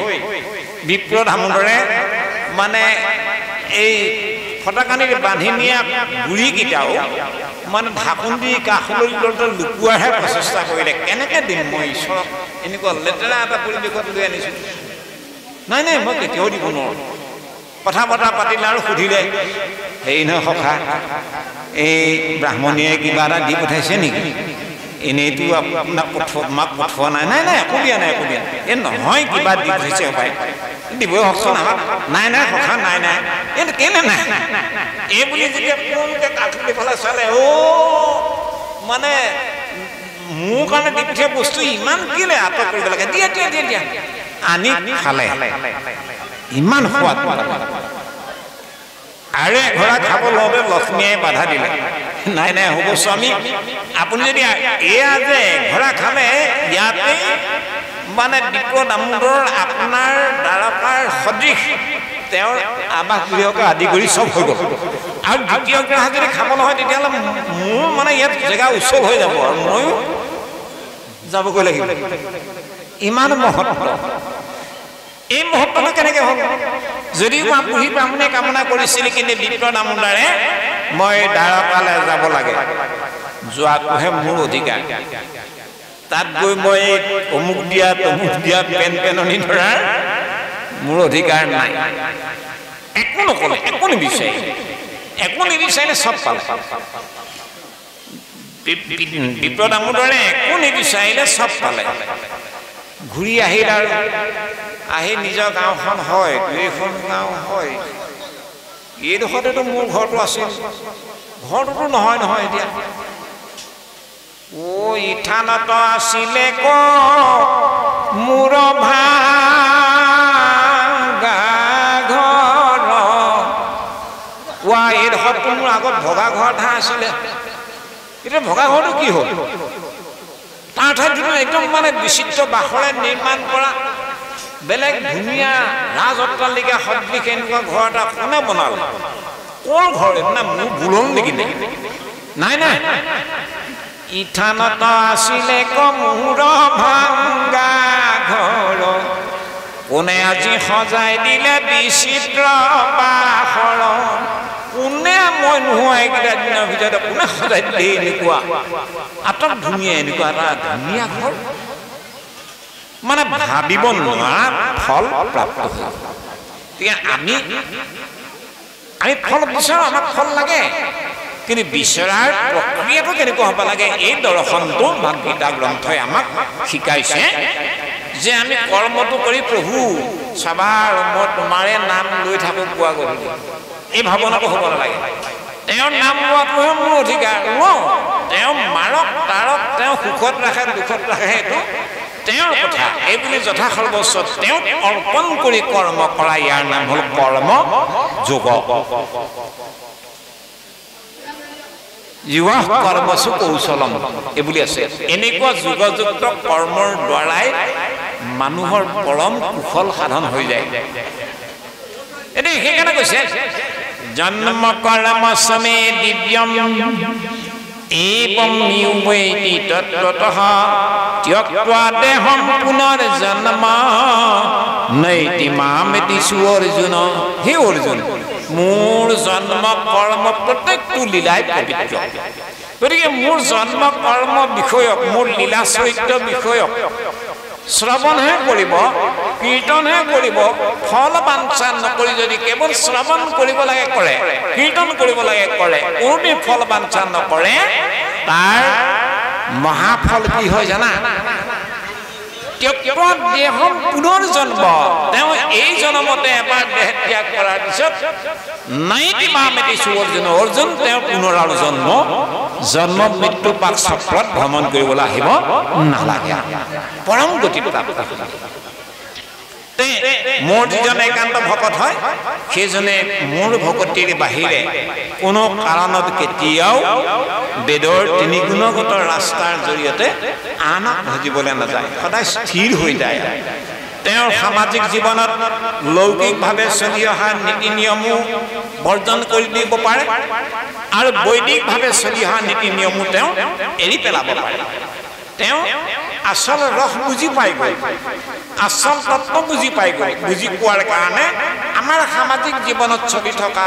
বিপ্ৰ দামোদৰে মানে এই ফটাকানিত বান্ধি নিয়া গুৰিকেইটাও মানে ঢাকোন দি কাষলৈ লুকুৱাৰহে প্ৰচেষ্টা কৰিলে। কেনেকৈ দিম মই ঈশ্বৰক এনেকুৱা লেতেৰা এটা পৰিৱেশত লৈ আনিছোঁ? নাই নাই, মই কেতিয়াও দিব নোৱাৰোঁ। কথা বতৰা পাতিলে আৰু সুধিলে, হেৰি নহয় সখা, এই ব্ৰাহ্মণীয়ে কিবা এটা দি পঠাইছে নেকি এনেইতো আপোনাক মাক পঠোৱা নাই নাই নাই একো দিয়া নাই একো দিয়া এই নহয় কিবা দি পঠাইছে হপাই দিবই হকচোন আমাক নাই নাই সখা নাই নাই এই কেলে নাই এই বুলি যেতিয়া কোনকে কাঠুলি ফালে চালে মানে মোৰ কাৰণে দি পঠিওৱা বস্তু ইমান কেলে আঁতৰ কৰিব লাগে দিয়া দিয়া দিয়া দিয়া আনি খালে ইমান সোৱাদ আৰু এঘৰা খাব লওঁতে লক্ষ্মীয়ে বাধা দিলে নাই নাই হ'ব স্বামী আপুনি যদি এয়া যে এঘৰা খালে ইয়াতে মানে বিপ্ৰ দামোদৰ আপোনাৰ দ্বাৰকাৰ সদৃশ তেওঁৰ আৱাস গৃহকে আদি কৰি চব হৈ গ'ল আৰু দ্বিতীয় গ্ৰাহ যদি খাব নহয় তেতিয়াহ'লে মোৰ মানে ইয়াত জেগা উচ্চল হৈ যাব আৰু ময়ো যাবগৈ লাগিব ইমান মহত্ব এই মহত্বটো কেনেকৈ হ'ল যদিও মই বুঢ়ী ব্ৰাহ্মণে কামনা কৰিছিল কিন্তু বিপ্ৰ দামোদৰে মই দ্বাৰকালৈ যাব লাগে যোৱাটোহে মোৰ অধিকাৰ তাত গৈ মই অমুক দিয়া তমুক দিয়া পেননি ধৰাৰ মোৰ অধিকাৰ নাই একো নক'লে একো নিবিচাৰিলে চব পালে বিপ্ৰ দামোদৰে একো নিবিচাৰিলে চব পালে ঘূৰি আহিল আৰু আহি নিজৰ গাঁওখন হয় দুইখন গাঁও হয় এইডোখৰতেতো মোৰ ঘৰটো আছিল ঘৰটোতো নহয় নহয় এতিয়া ইথানত আছিলে ক মোৰ ভাঙা ঘৰ এইডোখৰতো মোৰ আগত ভগা ঘৰ এটা আছিলে এতিয়া ভগা ঘৰটো কি হ'ল তাৰ ঠাইত একদম মানে বিচিত্ৰ বাঁহৰে নিৰ্মাণ কৰা বেলেগ ধুনীয়া ৰাজ অট্টালিকা সদৃশ এনেকুৱা ঘৰ এটা কোনে বনালে কৰ ঘৰ না মোৰ ভুলন নেকি নাই নাই ইথানত আছিলে ক মোৰ ভাঙা ঘৰ কোনে আজি সজাই দিলে বিচিত্ৰ বাঁহৰ কোনে মই নোহোৱা এইকেইটা দিনৰ ভিতৰতে কোনে সজাই দিলে এনেকুৱা আটক ধুনীয়া এনেকুৱা এটা ধুনীয়া ঘৰ মানে ভাবিব নোৱাৰা ফল প্ৰাপ্ত হ'ল গতিকে আমি ফল বিচাৰোঁ আমাক ফল লাগে কিন্তু বিচৰাৰ প্ৰক্ৰিয়াটো কেনেকুৱা হ'ব লাগে এই দৰ্শনটো ভাগৱত গ্ৰন্থই আমাক শিকাইছে যে আমি কৰ্মটো কৰি প্ৰভু চাবা মই তোমাৰে নাম লৈ থাকোঁ পোৱা গ'লো এই ভাৱনাটো হ'ব নালাগে তেওঁৰ নাম লোৱাটোহে মোৰ অধিকাৰ তেওঁ মাৰক তাৰক তেওঁ সুখত ৰাখে দুখত ৰাখে এইটো তেওঁৰ কথা এই বুলি যথা সৰ্বস্ব তেওঁক অৰ্পণ কৰি কৰ্ম কৰা ইয়াৰ নাম হ'ল কৰ্ম যোগ জীৱা কৰ্মসু কৌশলম এই বুলি আছে এনেকুৱা যোগযুক্ত কৰ্মৰ দ্বাৰাই মানুহৰ পৰম কুশল সাধন হৈ যায় এতিয়া সেইকাৰণে কৈছে জন্ম কৰ্ম সমে দিব্যম एवं निवेति तत्त्वतः त्यक्त्वा देहं पुनर्जन्म नैति मामेति अर्जुन हे अर्जुन मोर जन्म कर्म प्रत्येकটো লীলাই পবিত্ৰ গতিকে মোৰ জন্ম কৰ্ম বিষয়ক মোৰ লীলা চৰিত্ৰ বিষয়ক শ্ৰৱণহে কৰিব কীৰ্তনহে কৰিব ফল বাঞ্ছা নকৰি যদি কেৱল শ্ৰৱণ কৰিব লাগে কৰে কীৰ্তন কৰিব লাগে কৰে কোনো ফল বাঞ্ছা নকৰে তাৰ মহাফল কি হয় জানা দেহম পুনৰ্জন্ম তেওঁ এই জন্মতে এবাৰ দেহ ত্যাগ কৰাৰ পিছত নাইতি মামেতি অৰ্জুন অৰ্জুন তেওঁ পুনৰ আৰু জন্ম মৃত্যু পাক চক্ৰত ভ্ৰমণ কৰিবলৈ আহিব নালাগে পৰম গতি প্ৰাপ্ত মোৰ যিজন একান্ত ভকত হয় সেইজনে মোৰ ভকতিৰ বাহিৰে কোনো কাৰণত কেতিয়াও বেদৰ তিনি গুণগত ৰাস্তাৰ জৰিয়তে আনক ভজিবলৈ নাযায় সদায় স্থিৰ হৈ যায় তেওঁৰ সামাজিক জীৱনত লৌকিকভাৱে চলি অহা নীতি নিয়মো বৰ্জন কৰি দিব পাৰে আৰু বৈদিকভাৱে চলি অহা নীতি নিয়মো তেওঁ এৰি পেলাব পাৰে তেওঁ আসল ৰস বুজি পাই গ'ল আসল তত্ত্ব বুজি পাই গ'ল বুজি পোৱাৰ কাৰণে আমাৰ সামাজিক জীৱনত চলি থকা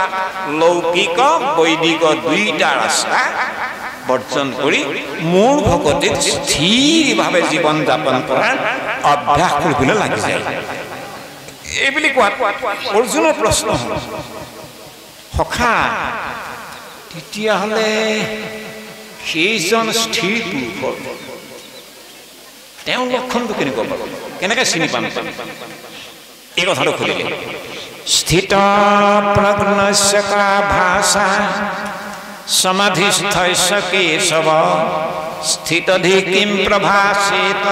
লৌকিক বৈদিক দুইটা ৰাস্তা বৰ্জন কৰি মোৰ ভকতিত স্থিৰভাৱে জীৱন যাপন কৰাৰ অভ্যাস কৰিবলৈ লাগি যায় এই বুলি কোৱাত অৰ্জুনৰ প্ৰশ্ন হ'ল সখা তেতিয়াহ'লে সেইজন স্থিৰ পুৰুষৰ তেওঁৰ লক্ষণটো কেনেকুৱা পাব, কেনেকৈ চিনি পাম? এই কথাটো খুলিলে স্থিত প্ৰজ্ঞস্য কা ভাষা সমাধিস্থস্য কেশৱ স্থিতধি কিম প্ৰভাসেত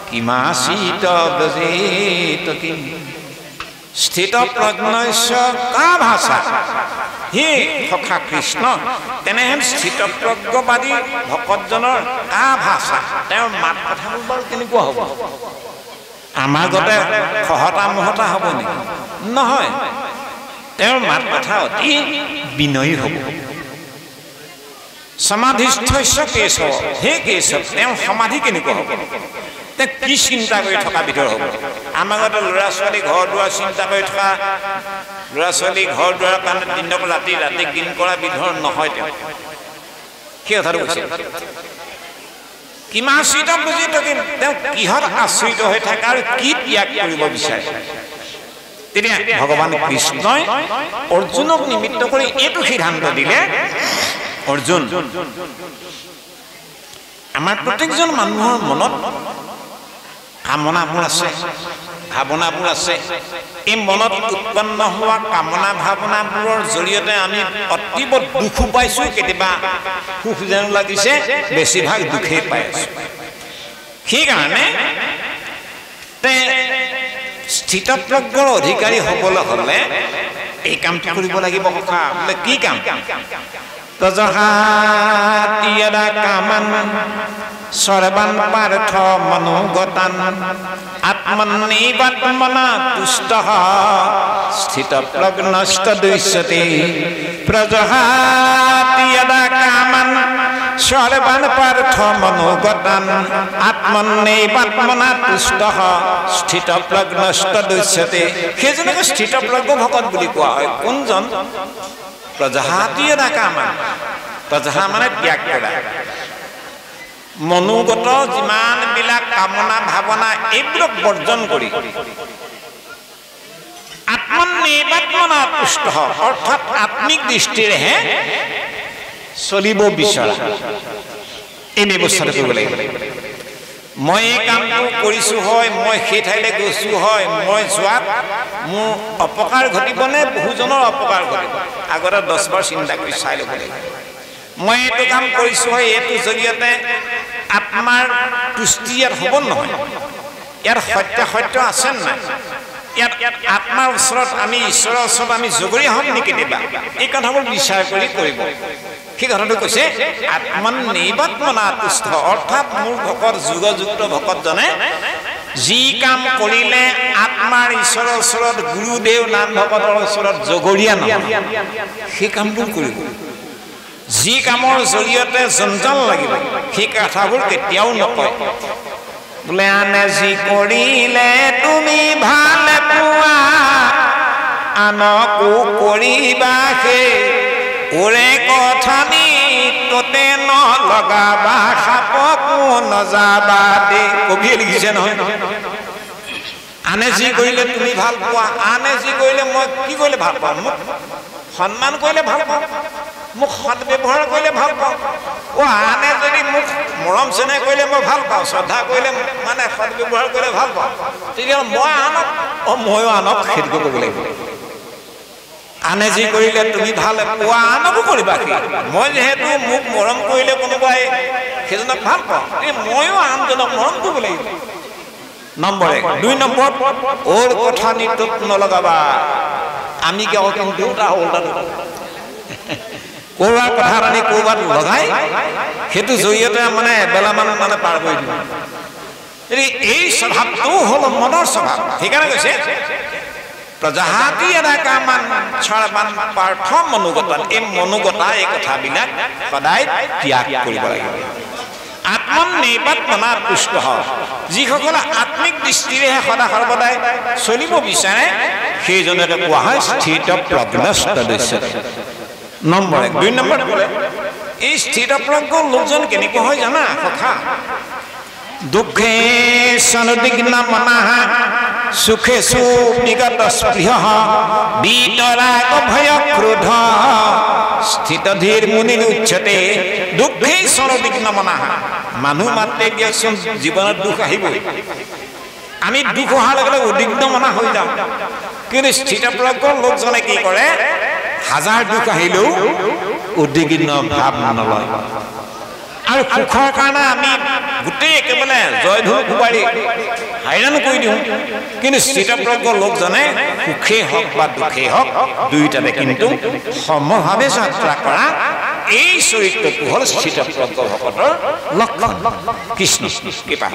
কিমাসীত ব্ৰজেত কিম। স্থিত প্ৰজ্ঞস্য কা ভাষা, হে সখা কৃষ্ণ, তেনেহেন স্থিতপ্ৰজ্ঞবাদী ভকতজনৰ কা ভাষা, তেওঁৰ মাত কথাবোৰ বাৰু কেনেকুৱা হ'ব? আমাৰ গতে খহতা মহতা হ'ব নেকি? নহয়, তেওঁৰ মাত কথা অতি বিনয়ী হ'ব। সমাধিস্থস্য কেশৱ, হে কেশৱ, তেওঁৰ সমাধি কেনেকুৱা হ'ব? তেওঁ কি চিন্তা কৰি থকা ভিতৰ হ'ব? আমাৰ গতে ল'ৰা ছোৱালী ঘৰ দুৱাৰ চিন্তা কৰি থকা, ল'ৰা ছোৱালী ঘৰ দুৱাৰৰ কাৰণে দিনক ৰাতি ৰাতি দিন কৰা বিধৰ নহয় তেওঁ। সেই কথাটো কৈছে। কিমাশ্ৰিত বুজি তেওঁ কিহত আশ্ৰিত হৈ থাকে আৰু কি ত্যাগ কৰিব বিচাৰে? তেতিয়া ভগৱান কৃষ্ণই অৰ্জুনক নিমিত্ত কৰি এইটো সিদ্ধান্ত দিলে, অৰ্জুন, আমাৰ প্ৰত্যেকজন মানুহৰ মনত কামনাবোৰ আছে, ভাৱনাবোৰ আছে। এই মনত উৎপন্ন হোৱা কামনা ভাৱনাবোৰৰ জৰিয়তে আমি অতীব দুখো পাইছোঁ, কেতিয়াবা সুখ যেন লাগিছে, বেছিভাগ দুখেই পাই আছোঁ। সেইকাৰণে স্থিতপ্ৰজ্ঞৰ অধিকাৰী হ'বলৈ হ'লে এই কামটো কৰিব লাগিব। কথা বোলে কি কাম? তজহাতি যদা কামান সৰ্বান পাৰ্থ মনোগতান আত্মন্যেবাত্মনা তুষ্টঃ স্থিতপ্ৰজ্ঞস্তদুচ্যতে। প্ৰজহাতি যদা কামান সৰ্বান পাৰ্থ মনোগতান আত্মন্যেবাত্মনা তুষ্টঃ স্থিতপ্ৰজ্ঞস্তদুচ্যতে। সেইজনকে স্থিতপ্ৰজ্ঞ ভকত বুলি কোৱা হয়। কোনজন? প্ৰজহাতি যদা কামান, প্ৰজহা মানে ত্যাগ কৰা, মনোগত যিমানবিলাক কামনা ভাৱনা এইবিলাক বৰ্জন কৰি আত্মন্যেবাত্মনা তুষ্টঃ, অৰ্থাৎ আত্মিক দৃষ্টিৰেহে চলিব বিচৰা, এই ব্যৱস্থাটো কৰিব লাগিব। মই এই কামটো কৰিছোঁ হয়, মই সেই ঠাইলৈ গৈছোঁ হয়, মই যোৱাত মোৰ অপকাৰ ঘটিবনে বহুজনৰ অপকাৰ ঘটিব, আগতে 10 বাৰ চিন্তা কৰি চাই ল'ব লাগিব। মই এইটো কাম কৰিছোঁ হয়, এইটোৰ জৰিয়তে আত্মাৰ তুষ্টি ইয়াত হ'ব নহয়, ইয়াত সত্য আছে নাই, ইয়াত আত্মাৰ ওচৰত আমি ঈশ্বৰৰ ওচৰত আমি জগৰীয়া হ'ম নেকি কেতিয়াবা, এই কথাবোৰ বিচাৰ কৰি কৰিব। সেই কথাটো কৈছে আত্মন্যেবাত্মনা তুষ্ট, অৰ্থাৎ মোৰ ভকত যোগযুক্ত ভকতজনে যি কাম কৰিলে আত্মাৰ ঈশ্বৰৰ ওচৰত, গুৰুদেৱ নাম ভকতৰ ওচৰত জগৰীয়া নহয়, সেই কামবোৰ কৰিব। যি কামৰ জৰিয়তে জঞ্জাল লাগিব সেই কথাবোৰ কেতিয়াও নকয়। বোলে আনে যি কৰিলে তুমি ভাল পোৱা, আনকো কৰিবা সেই, ওৰে কথানি ততে নলগাবা, সাপকো নযাবা দে, কবিয়ে লিখিছে নহয়। আনে যি কৰিলে তুমি ভাল পোৱা, আনে যি কৰিলে মই কি কৰিলে ভাল পাওঁ? মোক সন্মান কৰিলে ভাল পাওঁ, মোক সৎ ব্যৱহাৰ কৰিলে ভাল পাওঁ। আনে যদি মোক মৰম চেনেহ কৰিলে মই ভাল পাওঁ, শ্ৰদ্ধা কৰিলে মানে সৎ ব্যৱহাৰ কৰিলে ভাল পাওঁ, তেতিয়াহ'লে মই আনক ময়ো আনক সেইটো কৰিব লাগিব। আনে যি কৰিলে তুমি ভাল পোৱা, আনকো কৰিবা। মই যিহেতু মোক মৰম কৰিলে কোনোবাই সেইজনক ভাল পাওঁ, ময়ো আনজনক মৰম কৰিব লাগিব। নম্বৰ 1। 2 নম্বৰ, ওৰ কথা নিতত নলগাবা। আমি কেৱল দুটা ক'ৰবাৰ কথা আনি ক'ৰবাত লগাই সেইটো জৰিয়তে মানে এবেলামান মানে পাৰ কৰি দিব। এই স্বভাৱটো হ'ল মনৰ স্বভাৱ। সেইকাৰণে কৈছে প্ৰজাহাতি যদা কামান সৰ্বান পাৰ্থ মনোগতান। এই মনোগতা, এই কথাবিলাক সদায় ত্যাগ কৰিব লাগিব। আত্মন্যেবাত্মনা তুষ্টঃ, যিসকলে আত্মিক দৃষ্টিৰেহে সদা সৰ্বদাই চলিব বিচাৰে সেইজনকে কোৱা হয় স্থিতপ্ৰজ্ঞস্তদুচ্যতে। নম্বৰ 1। 2 নম্বৰ, এই স্থিতপ্ৰজ্ঞ লোকজন কেনেকুৱা হয় জানা কথা? দুখে সনুদ্বিগ্ন মনঃ সুখেষু বিগত স্পৃহ বিতৰাগ ভয় ক্ৰোধ স্থিতধীৰ মুনি উচ্চতে দুঃখেই সৰবিঘ্ন মনা মানুহ মাত্ৰে দিয়কচোন জীৱনত দুখ আহিবই আমি দুখ অহাৰ লগে লগে উদ্বিগ্ন মনা হৈ যাওঁ কিন্তু স্থিতপ্ৰজ্ঞ লোকজনে কি কৰে হাজাৰ দুখ আহিলেও উদ্বিগ্ন ভাৱ নলয় আৰু সুখৰ কাৰণে আমি গোটেই একেবাৰে জয় ধূল কুবাৰী হাইৰাণ কৰি দিওঁ কিন্তু স্থিতপ্ৰজ্ঞ লোকজনে সুখেই হওক বা দুখেই হওক দুয়োটাতে কিন্তু সমভাৱে যাত্ৰা কৰা এই চৰিত্ৰটো হ'ল স্থিতপ্ৰজ্ঞ ভকতৰ লক্ষণ কৃষ্ণ কৃপা